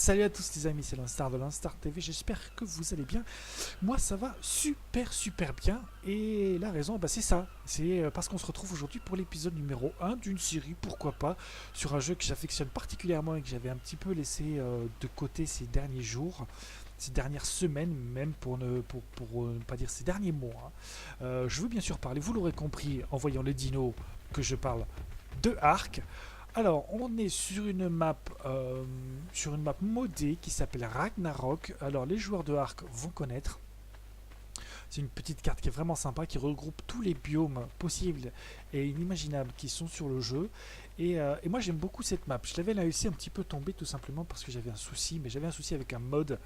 Salut à tous les amis, c'est l'Instar de l'Instar TV, j'espère que vous allez bien. Moi ça va super bien et la raison c'est ça, c'est parce qu'on se retrouve aujourd'hui pour l'épisode numéro 1 d'une série, pourquoi pas, sur un jeu que j'affectionne particulièrement et que j'avais un petit peu laissé de côté ces derniers jours, ces dernières semaines même pour ne pas dire ces derniers mois. Je veux bien sûr parler, vous l'aurez compris en voyant les dinos que je parle de Ark. Alors, on est sur une map modée qui s'appelle Ragnarok. Alors, les joueurs de Ark vont connaître. C'est une petite carte qui est vraiment sympa, qui regroupe tous les biomes possibles et inimaginables qui sont sur le jeu. Et moi, j'aime beaucoup cette map. Je l'avais laissé un petit peu tomber tout simplement parce que j'avais un souci, mais j'avais un souci avec un mod.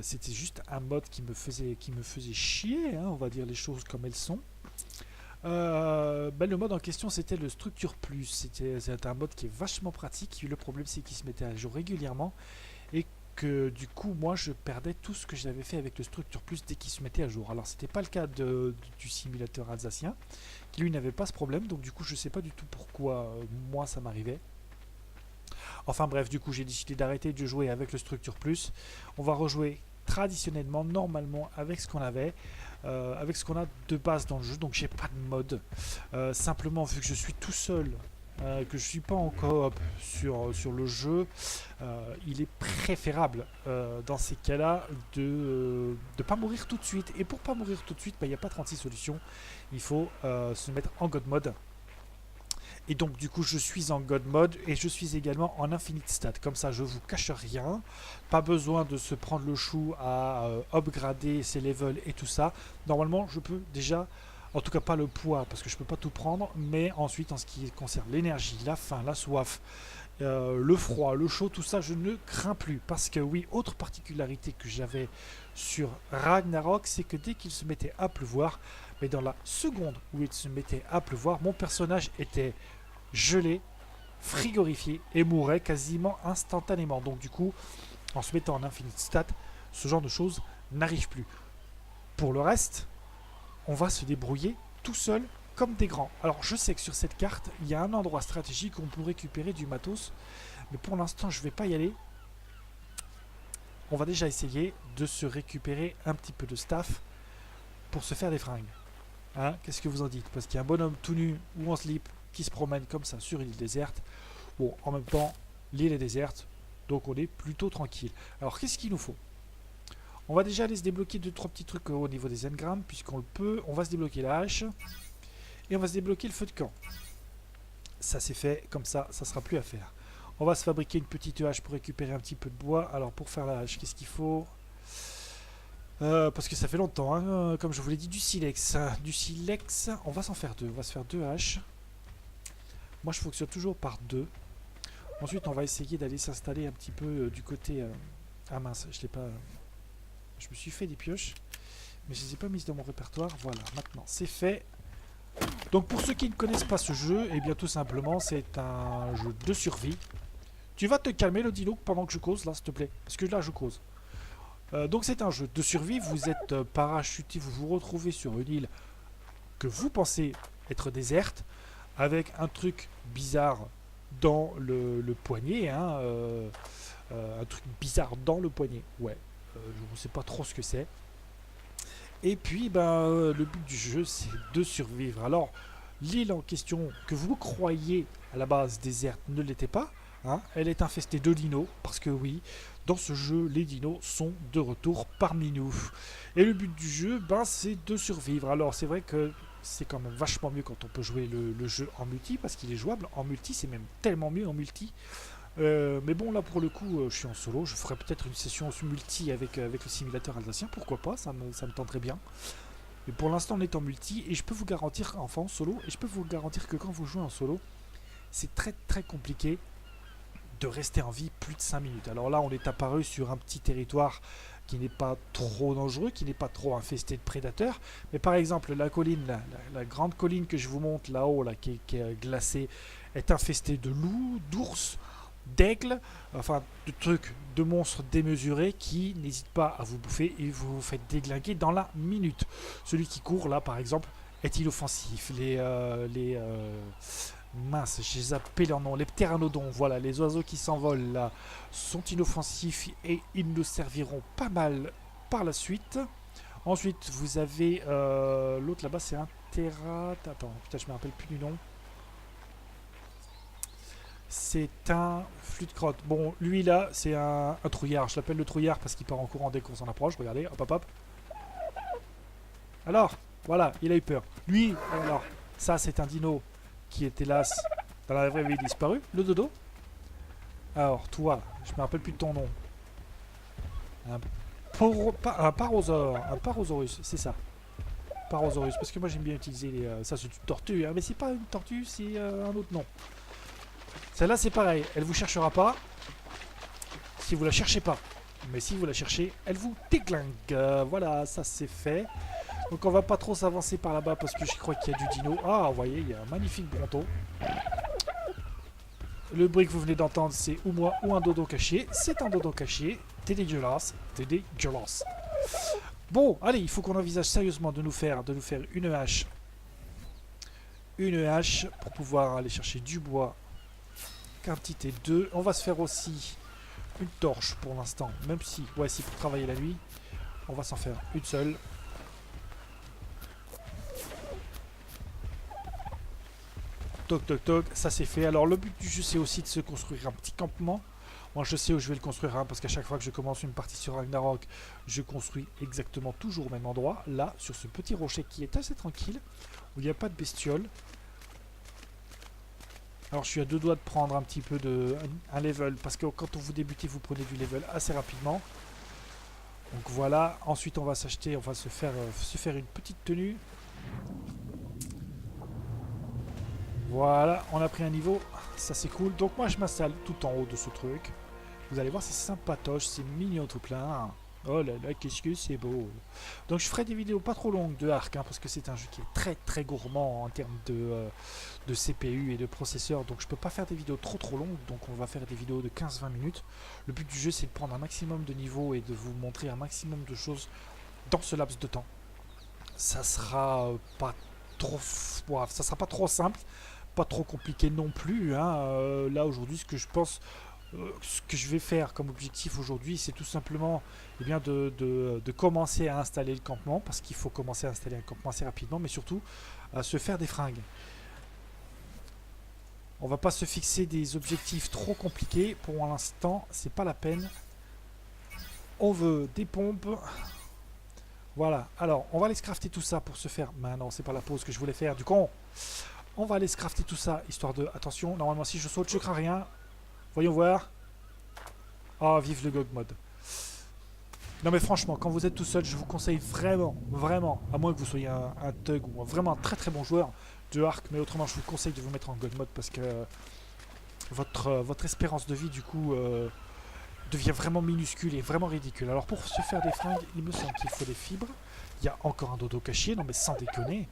C'était juste un mod qui me faisait chier, hein, on va dire les choses comme elles sont. Le mode en question c'était le Structure Plus. C'est un mode qui est vachement pratique. Le problème c'est qu'il se mettait à jour régulièrement et que du coup moi je perdais tout ce que j'avais fait avec le Structure Plus dès qu'il se mettait à jour. Alors c'était pas le cas du simulateur alsacien qui lui n'avait pas ce problème, donc du coup je sais pas du tout pourquoi moi ça m'arrivait. Enfin bref, du coup j'ai décidé d'arrêter de jouer avec le Structure Plus. On va rejouer traditionnellement, normalement, avec ce qu'on avait, avec ce qu'on a de base dans le jeu. Donc j'ai pas de mode. Simplement, vu que je suis tout seul, que je suis pas en coop sur le jeu, il est préférable dans ces cas-là de ne pas mourir tout de suite. Et pour pas mourir tout de suite, il n'y a pas 36 solutions. Il faut se mettre en God mode. Et donc du coup je suis en God mode et je suis également en infinite stat. Comme ça je vous cache rien. Pas besoin de se prendre le chou à upgrader ses levels et tout ça. Normalement je peux déjà, en tout cas pas le poids parce que je peux pas tout prendre. Mais ensuite en ce qui concerne l'énergie, la faim, la soif, le froid, le chaud, tout ça je ne crains plus. Parce que oui, autre particularité que j'avais sur Ragnarok, c'est que dès qu'il se mettait à pleuvoir, mais dans la seconde où il se mettait à pleuvoir, mon personnage était gelé, frigorifié et mourait quasiment instantanément. Donc du coup, en se mettant en infinite stat, ce genre de choses n'arrive plus. Pour le reste, on va se débrouiller tout seul comme des grands. Alors je sais que sur cette carte, il y a un endroit stratégique où on peut récupérer du matos, mais pour l'instant je ne vais pas y aller. On va déjà essayer de se récupérer un petit peu de staff pour se faire des fringues. Hein, qu'est-ce que vous en dites? Parce qu'il y a un bonhomme tout nu ou en slip qui se promène comme ça sur une île déserte. Bon, en même temps, l'île est déserte, donc on est plutôt tranquille. Alors, qu'est-ce qu'il nous faut? On va déjà aller se débloquer 2-3 petits trucs au niveau des engrammes, puisqu'on le peut. On va se débloquer la hache et on va se débloquer le feu de camp. Ça, c'est fait, comme ça sera plus à faire. On va se fabriquer une petite hache pour récupérer un petit peu de bois. Alors, pour faire la hache, qu'est-ce qu'il faut? Parce que ça fait longtemps, hein, comme je vous l'ai dit, du silex. Du silex, on va s'en faire deux. On va se faire deux haches. Moi, je fonctionne toujours par deux. Ensuite, on va essayer d'aller s'installer un petit peu du côté... Ah mince, je l'ai pas... Je me suis fait des pioches, mais je ne les ai pas mises dans mon répertoire. Voilà, maintenant, c'est fait. Donc, pour ceux qui ne connaissent pas ce jeu, eh bien, tout simplement, c'est un jeu de survie. Tu vas te calmer, le dino, pendant que je cause, là, s'il te plaît. Parce que là, je cause. Donc c'est un jeu de survie, vous êtes parachuté, vous vous retrouvez sur une île que vous pensez être déserte, avec un truc bizarre dans le poignet, hein, un truc bizarre dans le poignet, ouais, je ne sais pas trop ce que c'est. Et puis le but du jeu c'est de survivre. Alors l'île en question que vous croyez à la base déserte ne l'était pas. Hein, elle est infestée de dinos, parce que oui, dans ce jeu, les dinos sont de retour parmi nous. Et le but du jeu, c'est de survivre. Alors c'est vrai que c'est quand même vachement mieux quand on peut jouer le jeu en multi, parce qu'il est jouable en multi, c'est même tellement mieux en multi. Mais bon, là pour le coup, je suis en solo, je ferai peut-être une session multi avec le simulateur alsacien, pourquoi pas, ça me tenterait bien. Mais pour l'instant, on est en multi, et je peux vous garantir, enfin en solo, et je peux vous garantir que quand vous jouez en solo, c'est très compliqué de rester en vie plus de 5 minutes. Alors là, on est apparu sur un petit territoire qui n'est pas trop dangereux, qui n'est pas trop infesté de prédateurs. Mais par exemple, la colline, la grande colline que je vous montre là-haut, là, qui est glacée, est infestée de loups, d'ours, d'aigles, enfin de trucs, de monstres démesurés qui n'hésitent pas à vous bouffer et vous vous faites déglinguer dans la minute. Celui qui court là, par exemple, est inoffensif. Mince, j'ai zappé leur nom. Les ptéranodons, voilà, les oiseaux qui s'envolent là, sont inoffensifs et ils nous serviront pas mal par la suite. Ensuite, vous avez l'autre là-bas, c'est un Terra. Attends, putain, je me rappelle plus du nom. C'est un flûte-crotte. Bon, lui là, c'est un trouillard. Je l'appelle le trouillard parce qu'il part en courant dès qu'on s'en approche. Regardez, hop hop hop. Alors, voilà, il a eu peur. Lui, alors, ça c'est un dino qui est hélas dans la vraie vie disparu. Le dodo. Alors, toi, je me rappelle plus de ton nom. Un Parasaurus, c'est ça. Parasaurus, parce que moi j'aime bien utiliser les. Ça c'est une tortue, hein, mais c'est pas une tortue, c'est un autre nom. Celle-là c'est pareil, elle vous cherchera pas si vous la cherchez pas. Mais si vous la cherchez, elle vous déglingue. Voilà, ça c'est fait. Donc on va pas trop s'avancer par là-bas parce que je crois qu'il y a du dino. Ah, vous voyez, il y a un magnifique bronto. Le bruit que vous venez d'entendre, c'est ou moi ou un dodo caché. C'est un dodo caché. T'es dégueulasse. T'es dégueulasse. Bon, allez, il faut qu'on envisage sérieusement de nous faire une hache. Une hache pour pouvoir aller chercher du bois. Quantité 2. On va se faire aussi une torche pour l'instant. Même si, ouais, c'est pour travailler la nuit. On va s'en faire une seule. Toc toc toc, ça c'est fait. Alors le but du jeu c'est aussi de se construire un petit campement. Moi je sais où je vais le construire hein, parce qu'à chaque fois que je commence une partie sur Ragnarok, je construis exactement toujours au même endroit. Là, sur ce petit rocher qui est assez tranquille, où il n'y a pas de bestioles. Alors je suis à deux doigts de prendre un petit peu un level, parce que quand vous débutez, vous prenez du level assez rapidement. Donc voilà, ensuite on va s'acheter, on va se faire une petite tenue. Voilà, on a pris un niveau, ça c'est cool. Donc moi je m'installe tout en haut de ce truc. Vous allez voir, c'est sympatoche, c'est mignon tout plein. Oh là là, qu'est-ce que c'est beau. Donc je ferai des vidéos pas trop longues de Ark, hein, parce que c'est un jeu qui est très très gourmand en termes de CPU et de processeur. Donc je peux pas faire des vidéos trop longues, donc on va faire des vidéos de 15-20 minutes. Le but du jeu c'est de prendre un maximum de niveaux et de vous montrer un maximum de choses dans ce laps de temps. Ça sera pas trop, ça sera pas trop simple, pas trop compliqué non plus. Hein. Là aujourd'hui, ce que je pense, ce que je vais faire comme objectif aujourd'hui, c'est tout simplement eh bien, de commencer à installer le campement, parce qu'il faut commencer à installer un campement assez rapidement, mais surtout à se faire des fringues. On va pas se fixer des objectifs trop compliqués. Pour l'instant, c'est pas la peine. On veut des pompes. Voilà. Alors, on va aller se crafter tout ça pour se faire. Mais non, c'est pas la pause que je voulais faire. Du con. On va aller se crafter tout ça, histoire de... Attention, normalement si je saute, je crains rien. Voyons voir. Ah, vive le GOG mode. Non mais franchement, quand vous êtes tout seul, je vous conseille vraiment, à moins que vous soyez un thug ou vraiment un très très bon joueur de Ark, mais autrement je vous conseille de vous mettre en GOG mode parce que votre espérance de vie du coup devient vraiment minuscule et vraiment ridicule. Alors pour se faire des fringues, il me semble qu'il faut des fibres. Il y a encore un dodo caché, non mais sans déconner.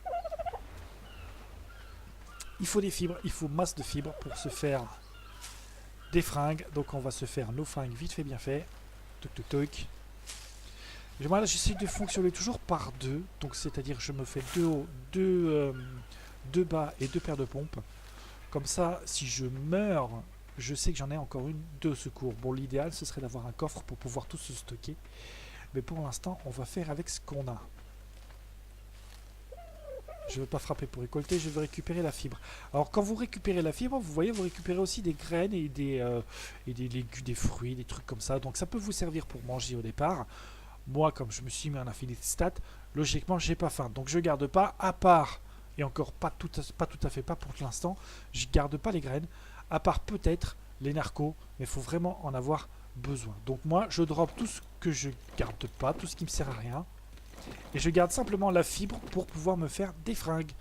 Il faut des fibres, il faut masse de fibres pour se faire des fringues. Donc on va se faire nos fringues vite fait bien fait. Toc toc toc. Et voilà, j'essaie de fonctionner toujours par deux. Donc c'est-à-dire je me fais deux hauts, deux bas et deux paires de pompes. Comme ça, si je meurs, je sais que j'en ai encore une de secours. Bon, l'idéal ce serait d'avoir un coffre pour pouvoir tout se stocker. Mais pour l'instant, on va faire avec ce qu'on a. Je ne veux pas frapper pour récolter, je veux récupérer la fibre. Alors quand vous récupérez la fibre, vous voyez, vous récupérez aussi des graines et des légumes, des fruits, des trucs comme ça. Donc ça peut vous servir pour manger au départ. Moi, comme je me suis mis en infinite stat, logiquement, j'ai pas faim. Donc je garde pas, à part, et encore pas tout à fait pas pour l'instant, je garde pas les graines, à part peut-être les narcos, mais il faut vraiment en avoir besoin. Donc moi, je drop tout ce que je garde pas, tout ce qui me sert à rien. Et je garde simplement la fibre pour pouvoir me faire des fringues.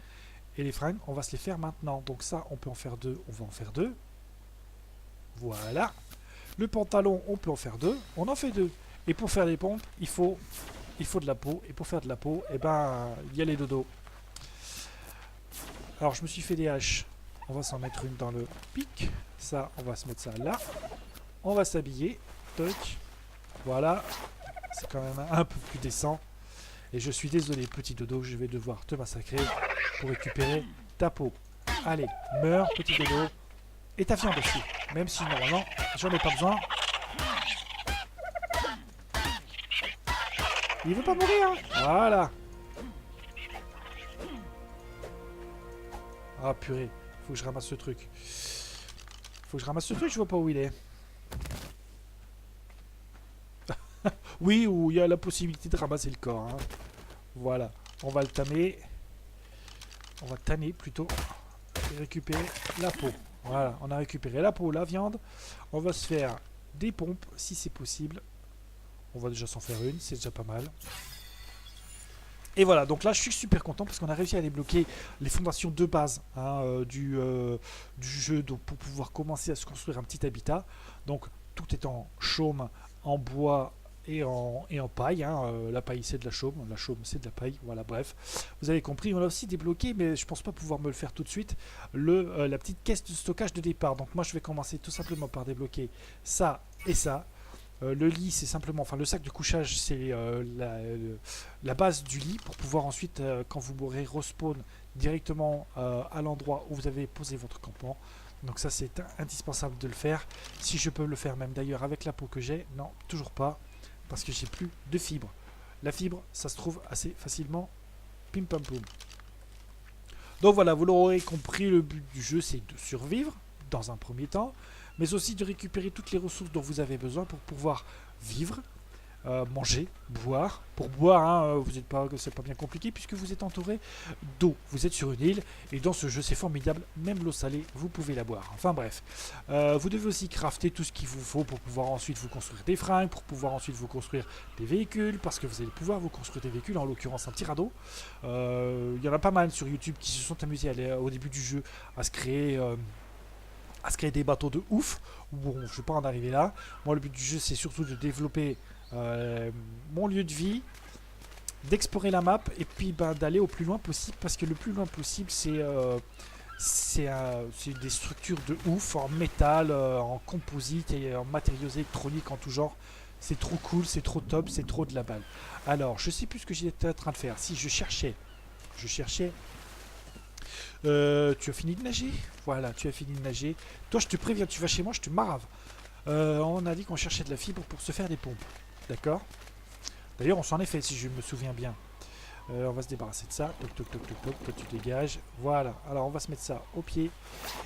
Et les fringues, on va se les faire maintenant. Donc ça, on peut en faire deux. On va en faire deux. Voilà. Le pantalon, on peut en faire deux. On en fait deux. Et pour faire des pompes, il faut de la peau. Et pour faire de la peau, eh ben, il y a les dodos. Alors, je me suis fait des haches. On va s'en mettre une dans le pic. Ça, on va se mettre ça là. On va s'habiller. Toc. Voilà. C'est quand même un peu plus décent. Et je suis désolé, petit dodo, je vais devoir te massacrer pour récupérer ta peau. Allez, meurs, petit dodo. Et ta viande aussi. Même si normalement, j'en ai pas besoin. Il veut pas mourir. Voilà. Ah purée. Faut que je ramasse ce truc. Faut que je ramasse ce truc, je vois pas où il est. Oui, où il y a la possibilité de ramasser le corps. Hein. Voilà. On va le tamer. On va tanner plutôt. Et récupérer la peau. Voilà. On a récupéré la peau, la viande. On va se faire des pompes si c'est possible. On va déjà s'en faire une, c'est déjà pas mal. Et voilà, donc là je suis super content parce qu'on a réussi à débloquer les fondations de base hein, du jeu donc, pour pouvoir commencer à se construire un petit habitat. Donc tout est en chaume, en bois et en paille. Hein. La paille c'est de la chaume c'est de la paille. Voilà, bref. Vous avez compris, on a aussi débloqué, mais je pense pas pouvoir me le faire tout de suite, la petite caisse de stockage de départ. Donc moi je vais commencer tout simplement par débloquer ça et ça. Le lit, c'est simplement, enfin le sac de couchage, c'est la base du lit pour pouvoir ensuite, quand vous mourrez, respawn directement à l'endroit où vous avez posé votre campement. Donc ça, c'est indispensable de le faire. Si je peux le faire même d'ailleurs avec la peau que j'ai, non, toujours pas, parce que j'ai plus de fibres. La fibre, ça se trouve assez facilement. Pim pam poum. Donc voilà, vous l'aurez compris, le but du jeu, c'est de survivre dans un premier temps, mais aussi de récupérer toutes les ressources dont vous avez besoin pour pouvoir vivre, manger, boire. Pour boire, hein, vous n'êtes pas, c'est pas bien compliqué puisque vous êtes entouré d'eau. Vous êtes sur une île et dans ce jeu c'est formidable, même l'eau salée, vous pouvez la boire. Enfin bref, vous devez aussi crafter tout ce qu'il vous faut pour pouvoir ensuite vous construire des fringues, pour pouvoir ensuite vous construire des véhicules, parce que vous allez pouvoir vous construire des véhicules, en l'occurrence un tirado. Il y en a pas mal sur YouTube qui se sont amusés au début du jeu à se créer des bateaux de ouf. Bon, je ne vais pas en arriver là. Moi, le but du jeu, c'est surtout de développer mon lieu de vie, d'explorer la map et puis d'aller au plus loin possible. Parce que le plus loin possible, c'est des structures de ouf en métal, en composite et en matériaux électroniques en tout genre. C'est trop cool, c'est trop top, c'est trop de la balle. Alors, je sais plus ce que j'étais en train de faire. Si je cherchais. Tu as fini de nager? Voilà, tu as fini de nager. Toi, je te préviens, tu vas chez moi, je te marave. On a dit qu'on cherchait de la fibre pour se faire des pompes. D'accord? D'ailleurs, on s'en est fait, si je me souviens bien. On va se débarrasser de ça. Toc, toc, toc, toc, toc. Toi, tu dégages. Voilà. Alors, on va se mettre ça au pied.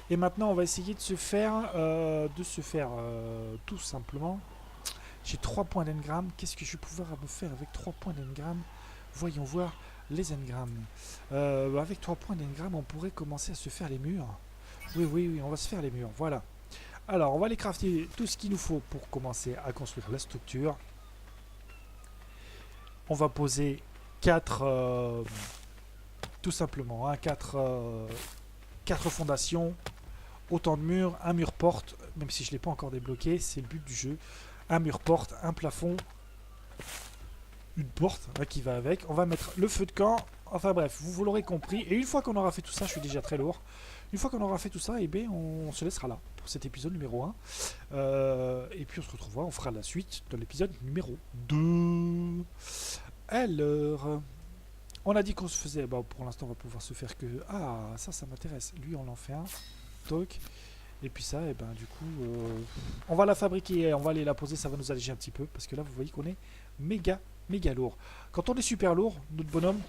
Et maintenant, on va essayer de se faire, tout simplement. J'ai 3 points d'engramme. Qu'est-ce que je vais pouvoir me faire avec 3 points d'engramme? Voyons voir. Les engrammes. Avec 3 points d'engramme, on pourrait commencer à se faire les murs. Oui, on va se faire les murs. Voilà. Alors, on va les crafter tout ce qu'il nous faut pour commencer à construire la structure. On va poser 4, tout simplement, hein, 4 fondations, autant de murs, un mur porte, même si je ne l'ai pas encore débloqué, c'est le but du jeu. Un mur porte, un plafond, une porte hein, qui va avec. On va mettre le feu de camp. Enfin bref, vous l'aurez compris. Et une fois qu'on aura fait tout ça, je suis déjà très lourd. Une fois qu'on aura fait tout ça, eh bien, on se laissera là pour cet épisode numéro 1. Et puis on se retrouvera, on fera la suite dans l'épisode numéro 2. Alors, on a dit qu'on se faisait... Bah, pour l'instant, on va pouvoir se faire que... Ah, ça m'intéresse. Lui, on en fait un. Toc. Et puis ça, et ben du coup, on va la fabriquer, on va aller la poser, ça va nous alléger un petit peu. Parce que là, vous voyez qu'on est méga lourd. Quand on est super lourd, notre bonhomme,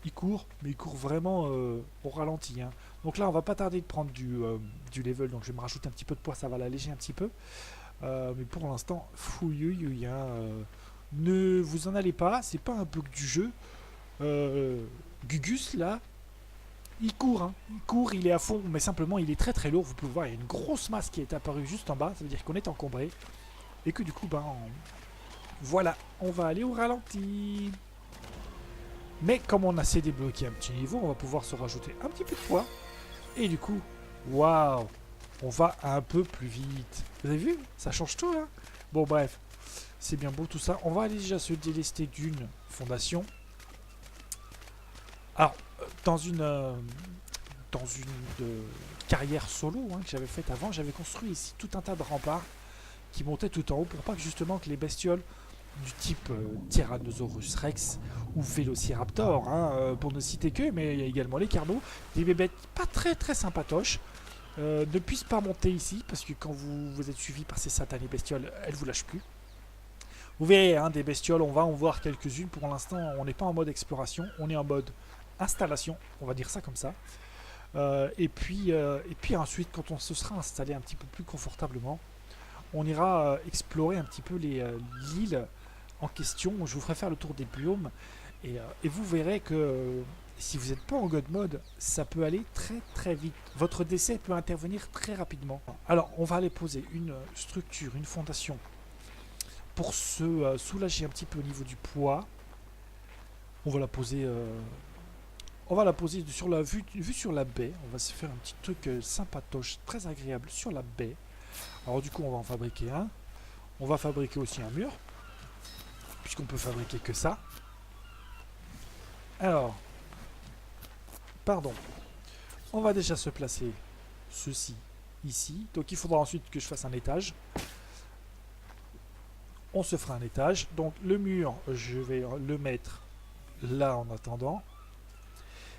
il court, mais il court vraiment au ralenti. Hein. Donc là, on va pas tarder de prendre du level, donc je vais me rajouter un petit peu de poids, ça va l'alléger un petit peu. Mais pour l'instant, fouilleux, hein, ne vous en allez pas, c'est pas un bug du jeu. Gugus, là, il court, hein. Il est à fond, mais simplement, il est très lourd. Vous pouvez voir, il y a une grosse masse qui est apparue juste en bas, ça veut dire qu'on est encombré. Et que du coup, voilà, on va aller au ralenti. Mais comme on a assez débloqué un petit niveau, on va pouvoir se rajouter un petit peu de poids. Et du coup, waouh, on va un peu plus vite. Vous avez vu? Ça change tout, hein. Bon, bref, c'est bien beau tout ça. On va aller déjà se délester d'une fondation. Alors, dans une carrière solo hein, que j'avais faite avant, j'avais construit ici tout un tas de remparts qui montaient tout en haut pour pas que justement que les bestioles du type Tyrannosaurus Rex ou Vélociraptor, hein, pour ne citer que, mais il y a également les carnaux, des bébêtes pas très sympatoches. Ne puisse pas monter ici, parce que quand vous êtes suivi par ces satanées bestioles, elles vous lâchent plus. Vous verrez, hein, des bestioles, on va en voir quelques-unes. Pour l'instant, on n'est pas en mode exploration, on est en mode installation, on va dire ça comme ça. Et puis ensuite, quand on se sera installé un petit peu plus confortablement, on ira explorer un petit peu l'île en question. Je vous ferai faire le tour des biomes et vous verrez que si vous n'êtes pas en God mode, ça peut aller très vite. Votre décès peut intervenir très rapidement. Alors, on va aller poser une structure, une fondation pour se soulager un petit peu au niveau du poids. On va la poser. On va la poser sur la vue sur la baie. On va se faire un petit truc sympatoche, très agréable sur la baie. Alors du coup, on va en fabriquer un. On va fabriquer aussi un mur, puisqu'on peut fabriquer que ça. Alors, pardon. On va déjà se placer ceci ici. Donc il faudra ensuite que je fasse un étage. On se fera un étage. Donc le mur, je vais le mettre là en attendant.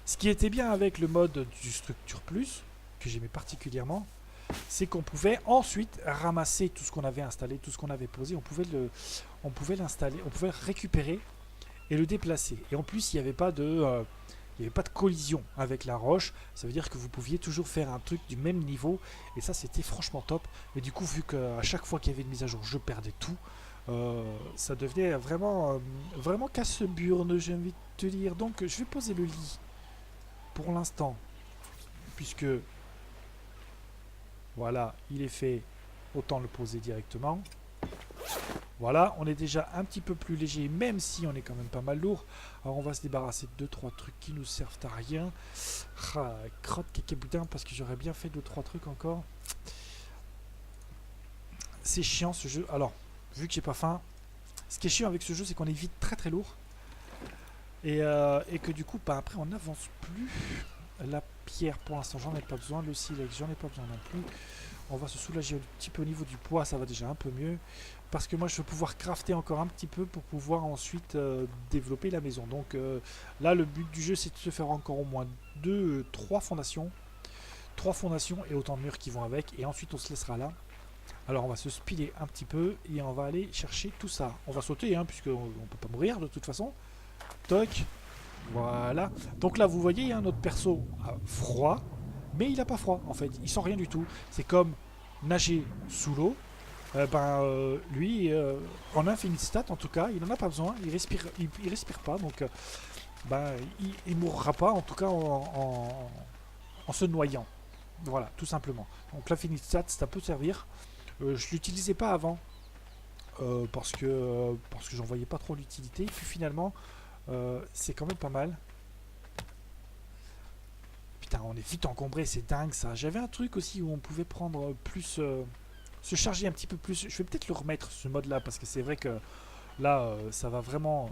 Ce qui était bien avec le mode du Structure Plus, que j'aimais particulièrement, c'est qu'on pouvait ensuite ramasser tout ce qu'on avait installé, tout ce qu'on avait posé, on pouvait l'installer, on pouvait le récupérer et le déplacer. Et en plus, il n'y avait pas de collision avec la roche, ça veut dire que vous pouviez toujours faire un truc du même niveau, et ça c'était franchement top. Mais du coup, vu qu'à chaque fois qu'il y avait une mise à jour, je perdais tout, ça devenait vraiment casse-burne, j'ai envie de te dire. Donc je vais poser le lit pour l'instant, puisque voilà, il est fait, autant le poser directement. Voilà, on est déjà un petit peu plus léger, même si on est quand même pas mal lourd. Alors on va se débarrasser de 2-3 trucs qui nous servent à rien. Crotte kéké boudin, parce que j'aurais bien fait 2-3 trucs encore. C'est chiant ce jeu. Alors, vu que j'ai pas faim, ce qui est chiant avec ce jeu, c'est qu'on est vite très lourd. Et que du coup, après on n'avance plus. La pierre, pour l'instant, j'en ai pas besoin. Le silex, j'en ai pas besoin non plus. On va se soulager un petit peu au niveau du poids, ça va déjà un peu mieux. Parce que moi, je vais pouvoir crafter encore un petit peu pour pouvoir ensuite développer la maison. Donc là, le but du jeu, c'est de se faire encore au moins 3 fondations. 3 fondations et autant de murs qui vont avec. Et ensuite, on se laissera là. Alors, on va se speeder un petit peu et on va aller chercher tout ça. On va sauter, hein, puisqu'on ne peut pas mourir de toute façon. Toc. Voilà. Donc là, vous voyez, hein, notre perso a froid, mais il n'a pas froid, en fait. Il sent rien du tout. C'est comme nager sous l'eau. Lui, en infinite stat, en tout cas, il n'en a pas besoin. Il respire pas, donc il mourra pas, en tout cas, en se noyant. Voilà, tout simplement. Donc l'infinite stat, ça peut servir. Je l'utilisais pas avant, parce que j'en voyais pas trop l'utilité. Et puis finalement, c'est quand même pas mal. Putain, on est vite encombré, c'est dingue ça. J'avais un truc aussi où on pouvait prendre plus... se charger un petit peu plus. Je vais peut-être le remettre, ce mode-là, parce que c'est vrai que là, ça va vraiment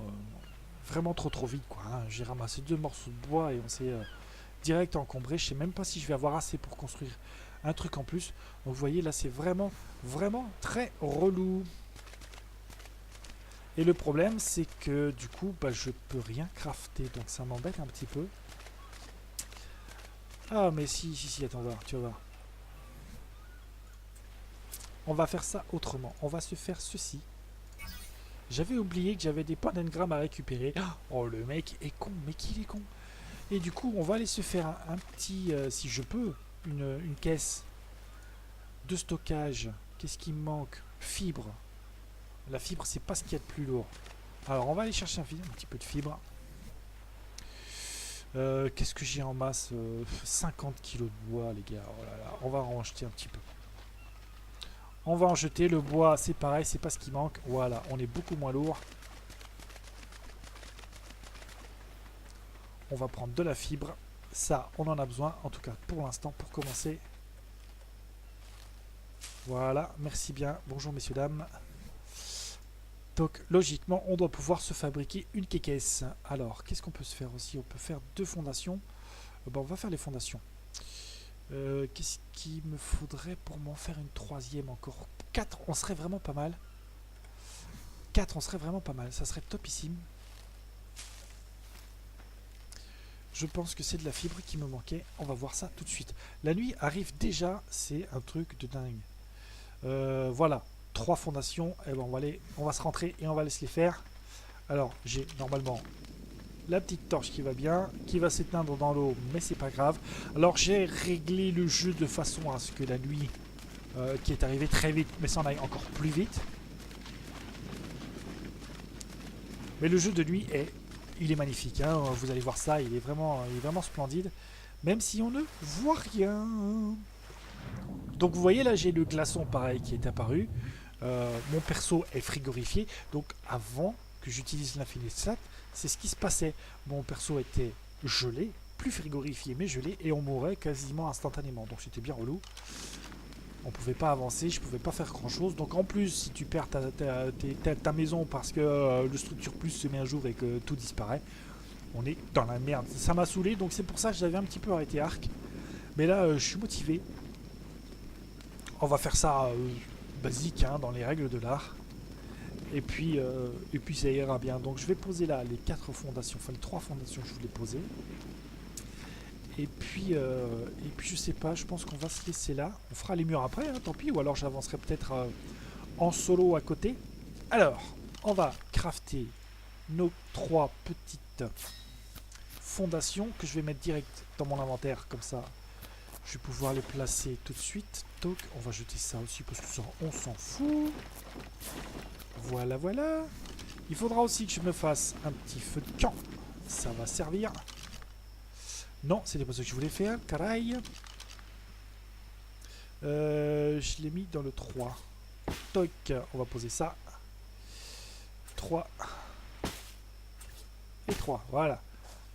trop vite, quoi. Hein. J'ai ramassé 2 morceaux de bois et on s'est direct encombré. Je sais même pas si je vais avoir assez pour construire un truc en plus. Donc vous voyez, là, c'est vraiment très relou. Et le problème, c'est que du coup, je peux rien crafter. Donc ça m'embête un petit peu. Ah, mais si, attends, tu vas voir. On va faire ça autrement. On va se faire ceci. J'avais oublié que j'avais des points d'engramme à récupérer. Oh, le mec est con, mais qu'il est con. Et du coup, on va aller se faire un petit, si je peux, une caisse de stockage. Qu'est-ce qui me manque? Fibre. La fibre, c'est pas ce qu'il y a de plus lourd. Alors, on va aller chercher un petit peu de fibre. Qu'est-ce que j'ai en masse? 50 kilos de bois, les gars. Oh là là, on va en jeter un petit peu. On va en jeter. Le bois, c'est pareil, c'est pas ce qui manque. Voilà, on est beaucoup moins lourd. On va prendre de la fibre. Ça, on en a besoin, en tout cas pour l'instant, pour commencer. Voilà, merci bien. Bonjour messieurs, dames. Donc, logiquement, on doit pouvoir se fabriquer une quéquesse. Alors, qu'est-ce qu'on peut se faire aussi? On peut faire 2 fondations. On va faire les fondations. Qu'est-ce qu'il me faudrait pour m'en faire une 3e encore? 4, on serait vraiment pas mal. 4, on serait vraiment pas mal. Ça serait topissime. Je pense que c'est de la fibre qui me manquait. On va voir ça tout de suite. La nuit arrive déjà. C'est un truc de dingue. Voilà. 3 fondations. Et bon, on va se rentrer et on va laisser les faire. Alors, j'ai normalement la petite torche qui va bien, qui va s'éteindre dans l'eau, mais c'est pas grave. Alors, j'ai réglé le jeu de façon à ce que la nuit, qui est arrivée très vite, mais ça en aille encore plus vite. Mais le jeu de nuit il est magnifique, hein. Vous allez voir ça, il est vraiment splendide, même si on ne voit rien. Donc vous voyez là, j'ai le glaçon pareil qui est apparu. Mon perso est frigorifié, donc avant que j'utilise l'infinistat, c'est ce qui se passait. Mon perso était gelé, plus frigorifié mais gelé, et on mourait quasiment instantanément, donc c'était bien relou. On pouvait pas avancer, je pouvais pas faire grand chose. Donc en plus, si tu perds ta maison parce que le structure plus se met à jour et que tout disparaît, on est dans la merde. Ça m'a saoulé, donc c'est pour ça que j'avais un petit peu arrêté Ark. Mais là, je suis motivé. On va faire ça basique, hein, dans les règles de l'art. Et puis ça ira bien. Donc je vais poser là les 4 fondations, enfin les 3 fondations que je voulais poser. Et puis je sais pas, je pense qu'on va se laisser là. On fera les murs après, hein, tant pis. Ou alors j'avancerai peut-être en solo à côté. Alors, on va crafter nos 3 petites fondations que je vais mettre direct dans mon inventaire. Comme ça, je vais pouvoir les placer tout de suite. Donc, on va jeter ça aussi parce que ça, on s'en fout. Voilà, voilà. Il faudra aussi que je me fasse un petit feu de camp. Ça va servir. Non, c'était pas ce que je voulais faire, caraï. Je l'ai mis dans le 3. Toc, on va poser ça. 3. Et 3, voilà.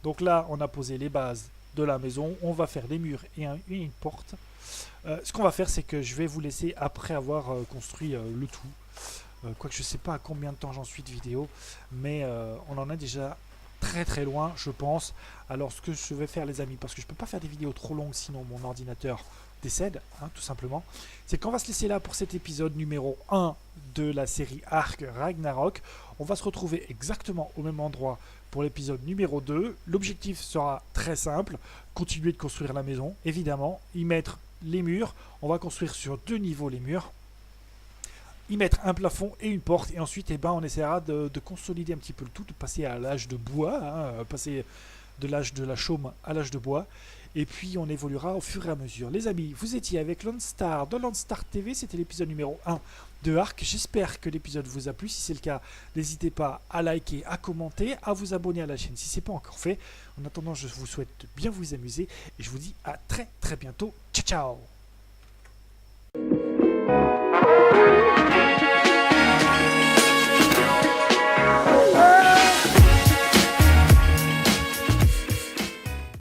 Donc là, on a posé les bases de la maison. On va faire des murs et une porte. Ce qu'on va faire, c'est que je vais vous laisser après avoir construit le tout. Quoique je sais pas à combien de temps j'en suis de vidéo. Mais on en a déjà très loin, je pense. Alors ce que je vais faire, les amis, parce que je peux pas faire des vidéos trop longues sinon mon ordinateur décède, hein, tout simplement, c'est qu'on va se laisser là pour cet épisode numéro 1 de la série Ark Ragnarok. On va se retrouver exactement au même endroit pour l'épisode numéro 2. L'objectif sera très simple, continuer de construire la maison, évidemment, y mettre les murs. On va construire sur 2 niveaux les murs, y mettre un plafond et une porte, et ensuite on essaiera de consolider un petit peu le tout, de passer à l'âge de bois, hein, passer de l'âge de la chaume à l'âge de bois, et puis on évoluera au fur et à mesure. Les amis, vous étiez avec Landstar de Landstar TV, c'était l'épisode numéro 1 de Ark. J'espère que l'épisode vous a plu. Si c'est le cas, n'hésitez pas à liker, à commenter, à vous abonner à la chaîne si ce n'est pas encore fait. En attendant, je vous souhaite de bien vous amuser, et je vous dis à très bientôt. Ciao ciao.